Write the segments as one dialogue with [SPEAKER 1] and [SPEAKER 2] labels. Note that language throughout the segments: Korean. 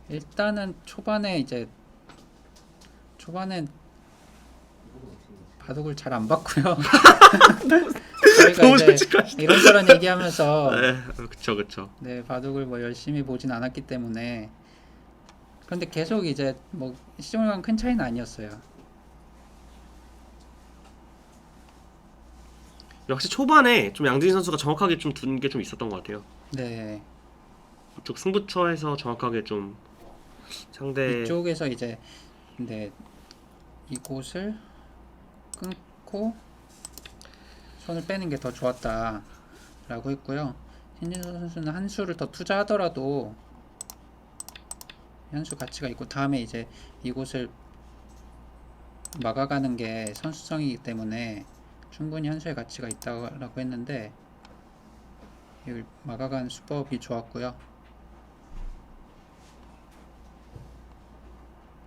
[SPEAKER 1] 일단은 초반엔 바둑을 잘 안 봤고요. 저희가
[SPEAKER 2] 너무
[SPEAKER 1] 이제
[SPEAKER 2] 솔직하시다.
[SPEAKER 1] 이런저런 얘기하면서
[SPEAKER 2] 네, 그쵸.
[SPEAKER 1] 네, 바둑을 뭐 열심히 보진 않았기 때문에. 그런데 계속 이제 뭐 시종일관 큰 차이는 아니었어요.
[SPEAKER 2] 역시 초반에 좀 양진희 선수가 정확하게 좀 둔 게 좀 있었던 것 같아요.
[SPEAKER 1] 네,
[SPEAKER 2] 이쪽 승부처에서 정확하게 좀 상대
[SPEAKER 1] 이쪽에서 이제 네, 이곳을 끊고 손을 빼는 게 더 좋았다라고 했고요. 신진서 선수는 한 수를 더 투자하더라도 한 수 가치가 있고, 다음에 이제 이곳을 막아가는 게 선수성이기 때문에 충분히 한 수의 가치가 있다고 했는데, 이걸 막아가는 수법이 좋았고요.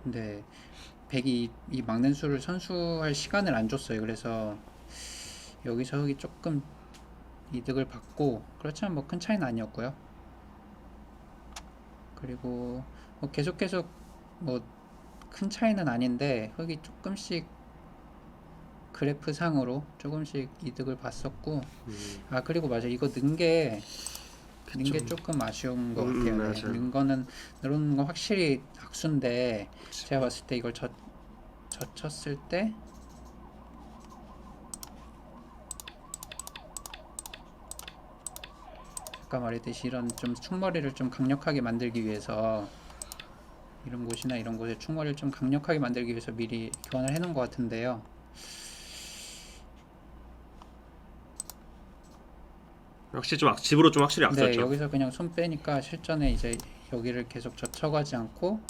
[SPEAKER 1] 근데 백이 이 막는 수를 선수할 시간을 안 줬어요. 그래서 여기서 흑이 조금 이득을 받고, 그렇지만 뭐 큰 차이는 아니었고요. 그리고 뭐 계속 뭐 큰 차이는 아닌데 흑이 조금씩 그래프 상으로 조금씩 이득을 봤었고, 아 그리고 맞아, 이거 는 게 조금 아쉬운 것 같아요. 네.
[SPEAKER 2] 맞아요.
[SPEAKER 1] 는 거는 늘어놓는 건 확실히 악수인데, 제가 봤을 때 이걸 젖혔을 때 아까 말했듯이 이런 좀 충머리를 좀 강력하게 만들기 위해서, 이런 곳이나 이런 곳에 충머리를 좀 강력하게 만들기 위해서 미리 교환을 해놓은 것 같은데요.
[SPEAKER 2] 역시 좀 집으로 좀 확실히
[SPEAKER 1] 네,
[SPEAKER 2] 앞섰죠.
[SPEAKER 1] 여기서 그냥 손 빼니까 실전에 이제 여기를 계속 젖혀가지 않고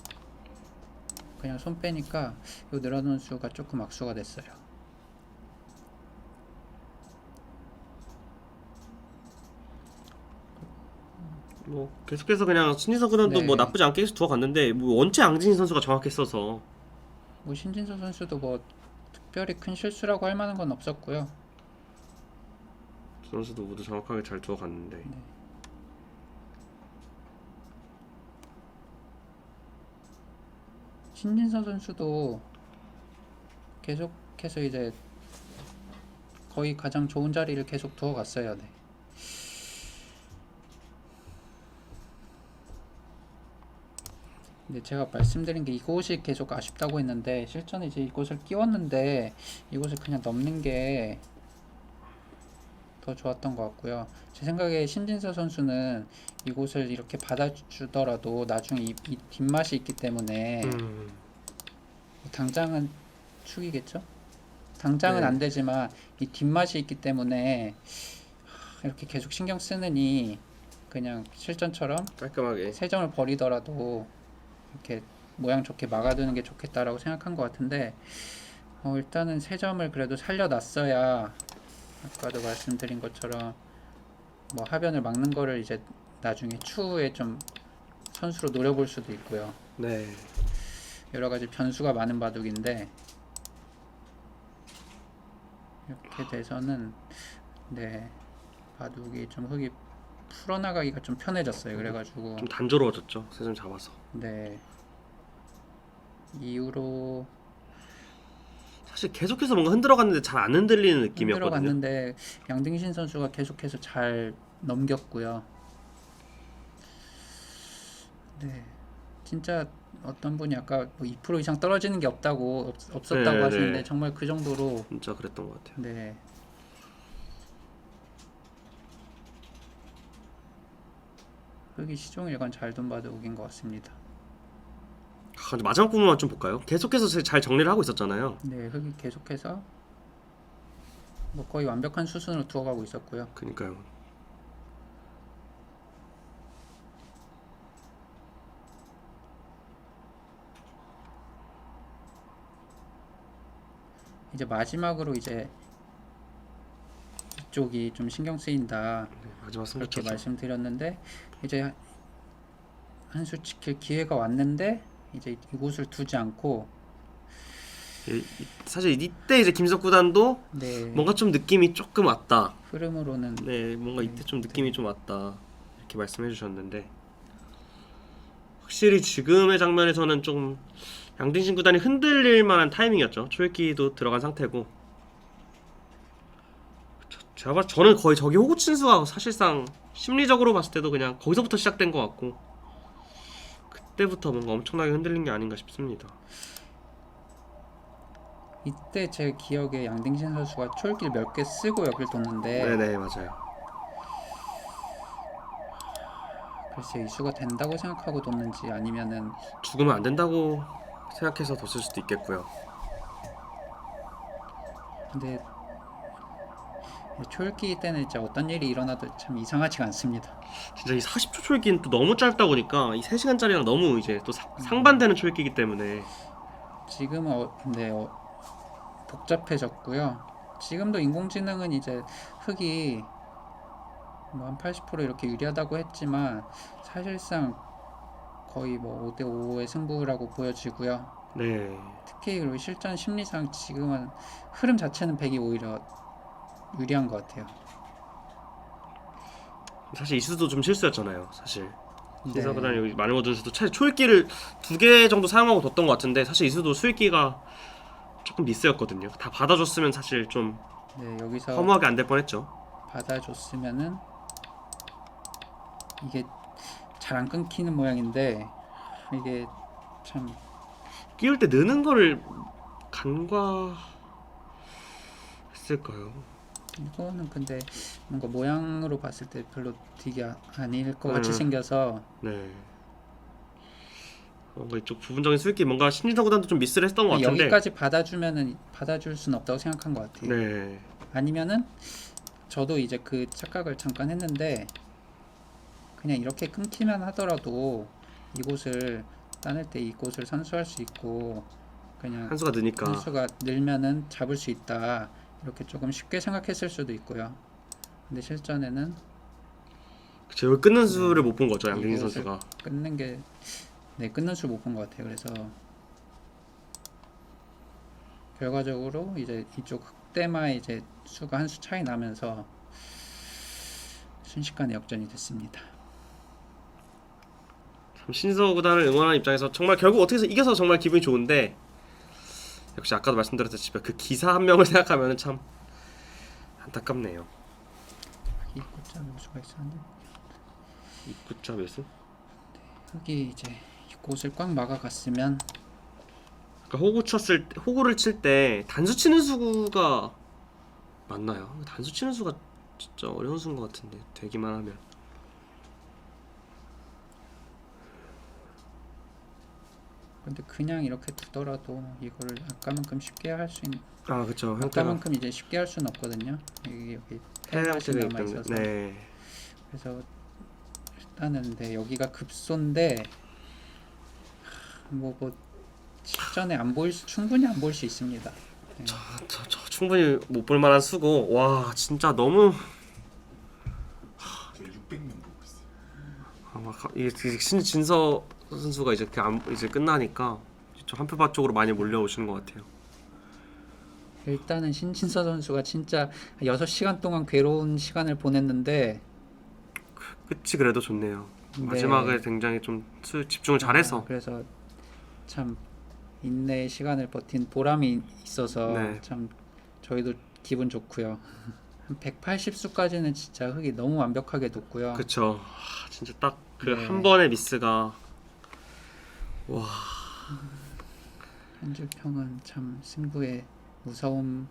[SPEAKER 1] 그냥 손 빼니까 요 늘어놓은 수가 조금 악수가 됐어요.
[SPEAKER 2] 뭐 계속해서 그냥 신진서 구단도
[SPEAKER 1] 네,
[SPEAKER 2] 뭐 나쁘지 않게 계속 두어갔는데 뭐 원체 양진희 선수가 정확했어서
[SPEAKER 1] 뭐 신진서 선수도 뭐 특별히 큰 실수라고 할 만한 건 없었고요.
[SPEAKER 2] 두 선수도 모두 정확하게 잘 두어갔는데
[SPEAKER 1] 신진서 선수도 계속해서 이제 거의 가장 좋은 자리를 계속 두어갔어요. 네. 근데 제가 말씀드린 게 이곳이 계속 아쉽다고 했는데, 실전에 이제 이곳을 끼웠는데 이곳을 그냥 넘는 게 더 좋았던 것 같고요. 제 생각에 신진서 선수는 이곳을 이렇게 받아주더라도 나중에 이 뒷맛이 있기 때문에, 당장은 축이겠죠? 당장은
[SPEAKER 2] 네.
[SPEAKER 1] 안 되지만 이 뒷맛이 있기 때문에 이렇게 계속 신경 쓰느니 그냥 실전처럼
[SPEAKER 2] 깔끔하게
[SPEAKER 1] 세 점을 버리더라도 이렇게 모양 좋게 막아두는 게 좋겠다라고 생각한 것 같은데, 일단은 세 점을 그래도 살려놨어야 아까도 말씀드린 것처럼 뭐 하변을 막는 거를 이제 나중에 추후에 좀 선수로 노려볼 수도 있고요.
[SPEAKER 2] 네.
[SPEAKER 1] 여러 가지 변수가 많은 바둑인데, 이렇게 돼서는 네, 바둑이 좀 흙이 풀어나가기가 좀 편해졌어요. 그래가지고
[SPEAKER 2] 좀 단조로워졌죠. 세 점 잡아서.
[SPEAKER 1] 네, 이후로
[SPEAKER 2] 사실 계속해서 뭔가 흔들어갔는데 잘 안 흔들리는 느낌이었거든요.
[SPEAKER 1] 들어갔는데 양등신 선수가 계속해서 잘 넘겼고요. 네, 진짜 어떤 분이 아까 뭐 2% 이상 떨어지는 게 없었다고
[SPEAKER 2] 네,
[SPEAKER 1] 하시는데
[SPEAKER 2] 네.
[SPEAKER 1] 정말 그 정도로.
[SPEAKER 2] 진짜 그랬던 것 같아요.
[SPEAKER 1] 네, 흙이 시종일관 잘 둔 바둑인 것 같습니다.
[SPEAKER 2] 근데 마지막 부분만 좀 볼까요? 계속해서 잘 정리를 하고 있었잖아요.
[SPEAKER 1] 네, 흙이 계속해서 뭐 거의 완벽한 수순으로 두어가고 있었고요.
[SPEAKER 2] 그니까요.
[SPEAKER 1] 이제 마지막으로 이제 이쪽이 좀 신경 쓰인다
[SPEAKER 2] 마지막
[SPEAKER 1] 그렇게
[SPEAKER 2] 승부처죠.
[SPEAKER 1] 말씀드렸는데, 이제 한 수 지킬 기회가 왔는데 이제 이곳을 두지 않고.
[SPEAKER 2] 사실 이때 이제 김석 구단도
[SPEAKER 1] 네,
[SPEAKER 2] 뭔가 좀 느낌이 조금 왔다.
[SPEAKER 1] 흐름으로는
[SPEAKER 2] 네, 뭔가 이때 좀 느낌이 좀 왔다. 이렇게 말씀해 주셨는데 확실히 지금의 장면에서는 좀 양딩신 구단이 흔들릴 만한 타이밍이었죠. 초읽기도 들어간 상태고. 저는 거의 저기 호구친수가 사실상 심리적으로 봤을 때도 그냥 거기서부터 시작된 것 같고, 그때부터 뭔가 엄청나게 흔들린 게 아닌가 싶습니다.
[SPEAKER 1] 이때 제 기억에 양딩신 선수가 초읽기를 몇 개 쓰고 여길 뒀는데
[SPEAKER 2] 네네, 맞아요.
[SPEAKER 1] 글쎄 이수가 된다고 생각하고 뒀는지 아니면은
[SPEAKER 2] 죽으면 안 된다고 생각해서 뒀을 수도 있겠고요.
[SPEAKER 1] 근데 초읽기 때는 진짜 어떤 일이 일어나도 참 이상하지가 않습니다.
[SPEAKER 2] 진짜 이 40초 초읽기는 또 너무 짧다 보니까 이 3시간짜리랑 너무 이제 또 상반되는 초읽기이기 때문에.
[SPEAKER 1] 지금은 근데 복잡해졌고요. 지금도 인공지능은 이제 흙이 뭐 한 80% 이렇게 유리하다고 했지만 사실상 거의 뭐 5대5의 승부라고 보여지고요.
[SPEAKER 2] 네.
[SPEAKER 1] 특히 그리고 실전 심리상 지금은 흐름 자체는 100이 오히려 유리한 것 같아요.
[SPEAKER 2] 사실 이수도 좀 실수였잖아요. 사실
[SPEAKER 1] 네.
[SPEAKER 2] 신사보다는 여기 마르모 준수도 차라리 초읽기를 2개 정도 사용하고 뒀던 것 같은데, 사실 이수도 수읽기가 조금 미스였거든요. 다 받아줬으면 사실 좀
[SPEAKER 1] 네, 여기서
[SPEAKER 2] 허무하게 안 될 뻔했죠.
[SPEAKER 1] 받아줬으면은 이게 잘 안 끊기는 모양인데 이게 참
[SPEAKER 2] 끼울 때 느는 거를 간과했을까요?
[SPEAKER 1] 이거는 근데 뭔가 모양으로 봤을 때 별로 되게 아닐 것 같이 생겨서
[SPEAKER 2] 네. 뭔가 이쪽 부분적인 수익기 뭔가 심리적 구단도 좀 미스를 했던 것 같은데.
[SPEAKER 1] 여기까지 받아주면은 받아줄 수는 없다고 생각한 것 같아요.
[SPEAKER 2] 네.
[SPEAKER 1] 아니면은 저도 이제 그 착각을 잠깐 했는데 그냥 이렇게 끊기만 하더라도 이곳을 따낼 때 이곳을 선수할 수 있고 그냥
[SPEAKER 2] 한수가 느니까.
[SPEAKER 1] 선수가 늘면은 잡을 수 있다 이렇게 조금 쉽게 생각했을 수도 있고요. 근데 실전에는
[SPEAKER 2] 제가 끊는 수를 못 본 거죠, 양진희
[SPEAKER 1] 이곳을
[SPEAKER 2] 선수가.
[SPEAKER 1] 끊는 게 끊는 수 못 본 것 같아요. 그래서 결과적으로 이제 이쪽 흑대마의 이제 수가 한 수 차이 나면서 순식간에 역전이 됐습니다.
[SPEAKER 2] 참 신서 구단을 응원하는 입장에서 정말 결국 어떻게 해서 이겨서 정말 기분이 좋은데, 역시 아까도 말씀드렸다시피 그 기사 한 명을 생각하면 참 안타깝네요.
[SPEAKER 1] 입구자 묘수가 있었는데
[SPEAKER 2] 입구자 매수?
[SPEAKER 1] 여기 이제 이곳을 꽉 막아갔으면
[SPEAKER 2] 그러니까 호구를 칠 때 단수 치는 수가 맞나요? 단수 치는 수가 진짜 어려운 수인 것 같은데, 되기만 하면.
[SPEAKER 1] 근데 그냥 이렇게 두더라도 이거를 아까만큼 쉽게 할 수 있는
[SPEAKER 2] 아 그쵸, 형태가
[SPEAKER 1] 아까만큼 이제 쉽게 할 수는 없거든요. 여기
[SPEAKER 2] 해양
[SPEAKER 1] 펜맛이
[SPEAKER 2] 형태가
[SPEAKER 1] 남아
[SPEAKER 2] 있던.
[SPEAKER 1] 있어서
[SPEAKER 2] 네.
[SPEAKER 1] 그래서 일단은 근데 여기가 급소인데 뭐 실전에 안 보일 충분히 안 보일 수 있습니다. 네.
[SPEAKER 2] 저 충분히 못 볼 만한 수고. 와 진짜 너무.
[SPEAKER 3] 저 600명 보고 있어요.
[SPEAKER 2] 이게 신진서 선수가 이제 이제 끝나니까 좀 한표바 쪽으로 많이 몰려오시는 것 같아요.
[SPEAKER 1] 일단은 신진서 선수가 진짜 6시간 동안 괴로운 시간을 보냈는데
[SPEAKER 2] 끝이 그래도 좋네요.
[SPEAKER 1] 네.
[SPEAKER 2] 마지막에 굉장히 좀 집중을 잘해서.
[SPEAKER 1] 그래서 참 인내의 시간을 버틴 보람이 있어서
[SPEAKER 2] 네.
[SPEAKER 1] 참 저희도 기분 좋고요. 한 180수까지는 진짜 흙이 너무 완벽하게 뒀고요.
[SPEAKER 2] 그쵸. 진짜 딱 그
[SPEAKER 1] 네.
[SPEAKER 2] 한 번의 미스가. 와.
[SPEAKER 1] 한줄평은 참 승부의 무서움이라고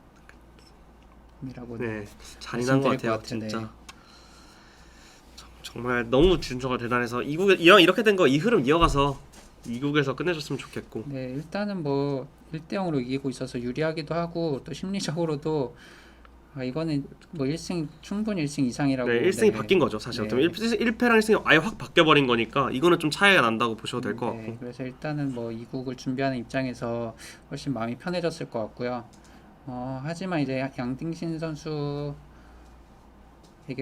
[SPEAKER 2] 네. 잔인한 것
[SPEAKER 1] 말씀드릴
[SPEAKER 2] 같아요.
[SPEAKER 1] 것 같은데.
[SPEAKER 2] 진짜. 정말 너무 준서가 대단해서 이렇게 된 거 이 흐름 이어가서 이국에서 끝내줬으면 좋겠고.
[SPEAKER 1] 네, 일단은 뭐 1대0으로 이기고 있어서 유리하기도 하고 또 심리적으로도 이거는 뭐 1승 충분히 1승 이상이라고.
[SPEAKER 2] 네, 1승이 바뀐 거죠. 사실
[SPEAKER 1] 네.
[SPEAKER 2] 어쩌면 1패랑 1승이 아예 확 바뀌어버린 거니까 이거는 좀 차이가 난다고 보셔도 될 것
[SPEAKER 1] 네,
[SPEAKER 2] 같고.
[SPEAKER 1] 그래서 일단은 뭐 이국을 준비하는 입장에서 훨씬 마음이 편해졌을 것 같고요. 하지만 이제 양딩신 선수에게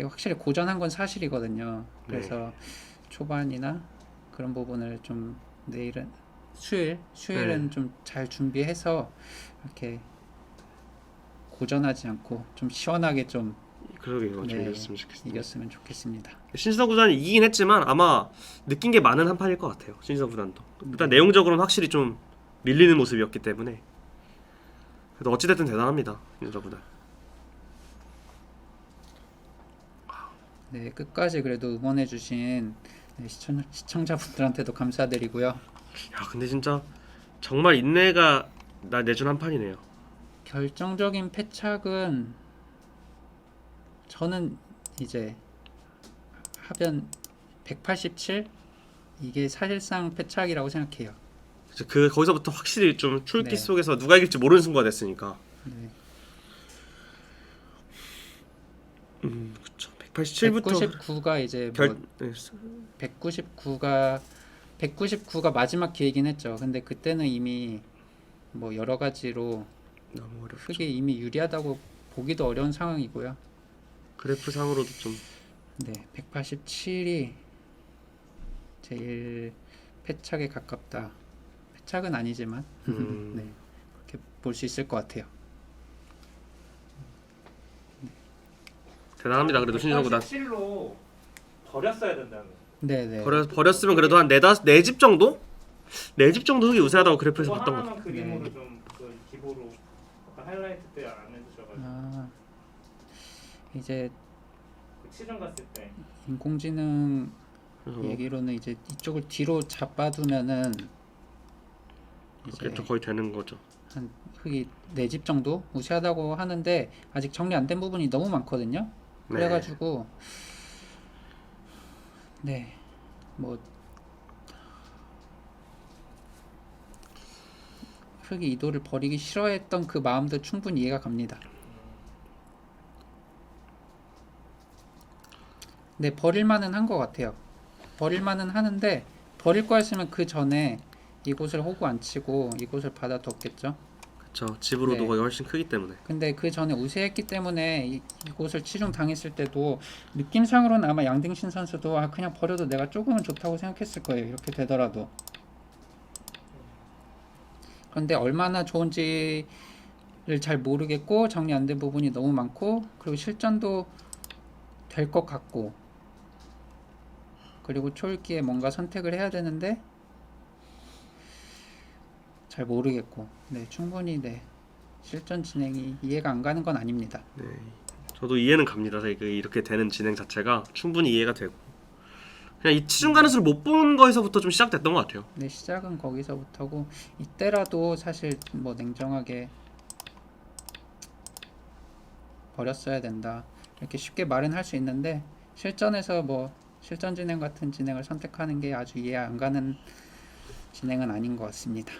[SPEAKER 1] 확실히 고전한 건 사실이거든요. 그래서 초반이나 그런 부분을 좀 내일은 수요일은
[SPEAKER 2] 네.
[SPEAKER 1] 좀 잘 준비해서 이렇게 고전하지 않고 좀 시원하게 좀
[SPEAKER 2] 그러게요. 좀
[SPEAKER 1] 네,
[SPEAKER 2] 이겼으면 좋겠습니다.
[SPEAKER 1] 이겼으면 좋겠습니다.
[SPEAKER 2] 신지성 구단이 이기긴 했지만 아마 느낀 게 많은 한 판일 것 같아요. 신지성 구단도 일단 내용적으로는 확실히 좀 밀리는 모습이었기 때문에 그래도 어찌됐든 대단합니다. 신지성 구단.
[SPEAKER 1] 네, 끝까지 그래도 응원해주신 네, 시청자분들한테도 감사드리고요.
[SPEAKER 2] 야 근데 진짜 정말 인내가 나 내준 한 판이네요.
[SPEAKER 1] 결정적인 패착은 저는 이제 하변 187 이게 사실상 패착이라고 생각해요.
[SPEAKER 2] 이제 그 거기서부터 확실히 좀 출기
[SPEAKER 1] 네.
[SPEAKER 2] 속에서 누가 이길지 모르는 승부가 됐으니까.
[SPEAKER 1] 네.
[SPEAKER 2] 그쵸. 187부터
[SPEAKER 1] 199가 이제
[SPEAKER 2] 결
[SPEAKER 1] 뭐
[SPEAKER 2] 네,
[SPEAKER 1] 199가 마지막 기회이긴 했죠. 근데 그때는 이미 뭐 여러 가지로
[SPEAKER 2] 너무 어렵죠.
[SPEAKER 1] 크게 이미 유리하다고 보기도 어려운 상황이고요.
[SPEAKER 2] 그래프 상으로도 좀
[SPEAKER 1] 네, 187이 제일 패착에 가깝다. 패착은 아니지만 네, 그렇게 볼 수 있을 것 같아요.
[SPEAKER 2] 대단합니다. 그래도 신지성 구단
[SPEAKER 3] 187로 버렸어야 된다는 거.
[SPEAKER 1] 네,
[SPEAKER 2] 버렸으면 그래도 한 네 집 정도? 4집 정도 흑이 우세하다고 그래프에서
[SPEAKER 3] 그거
[SPEAKER 2] 봤던 것
[SPEAKER 3] 하나만 그림으로
[SPEAKER 1] 네.
[SPEAKER 3] 좀그 기보로 아까 하이라이트 때 안 해주셔가지고
[SPEAKER 1] 아, 이제
[SPEAKER 3] 그 치중 갔을 때
[SPEAKER 1] 인공지능
[SPEAKER 2] 같아요.
[SPEAKER 1] 얘기로는 이제 이쪽을 뒤로 잡아두면은 이제
[SPEAKER 2] 그게 또 거의 되는 거죠.
[SPEAKER 1] 한 흙이 4집 정도 우세하다고 하는데 아직 정리 안 된 부분이 너무 많거든요. 그래가지고 네, 뭐 흙이 이도를 버리기 싫어했던 그 마음도 충분히 이해가 갑니다. 네, 버릴만은 한 것 같아요. 버릴만은 하는데 버릴 거였으면 그 전에 이곳을 호구 안 치고 이곳을 받아뒀겠죠.
[SPEAKER 2] 그렇죠. 집으로
[SPEAKER 1] 네.
[SPEAKER 2] 노각이 훨씬 크기 때문에.
[SPEAKER 1] 근데 그 전에 우세했기 때문에 이곳을 치중 당했을 때도 느낌상으로는 아마 양등신 선수도 아 그냥 버려도 내가 조금은 좋다고 생각했을 거예요. 이렇게 되더라도. 그런데 얼마나 좋은지를 잘 모르겠고 정리 안 된 부분이 너무 많고 그리고 실전도 될 것 같고 그리고 초읽기에 뭔가 선택을 해야 되는데 잘 모르겠고 네 충분히 네 실전 진행이 이해가 안 가는 건 아닙니다.
[SPEAKER 2] 네. 저도 이해는 갑니다. 이렇게 되는 진행 자체가 충분히 이해가 되고 그냥 이 치중 가는 수를 못 본 거에서부터 좀 시작됐던 것 같아요.
[SPEAKER 1] 네 시작은 거기서부터고 이때라도 사실 뭐 냉정하게 버렸어야 된다 이렇게 쉽게 말은 할 수 있는데 실전에서 뭐 실전 진행 같은 진행을 선택하는 게 아주 이해 안 가는 진행은 아닌 것 같습니다.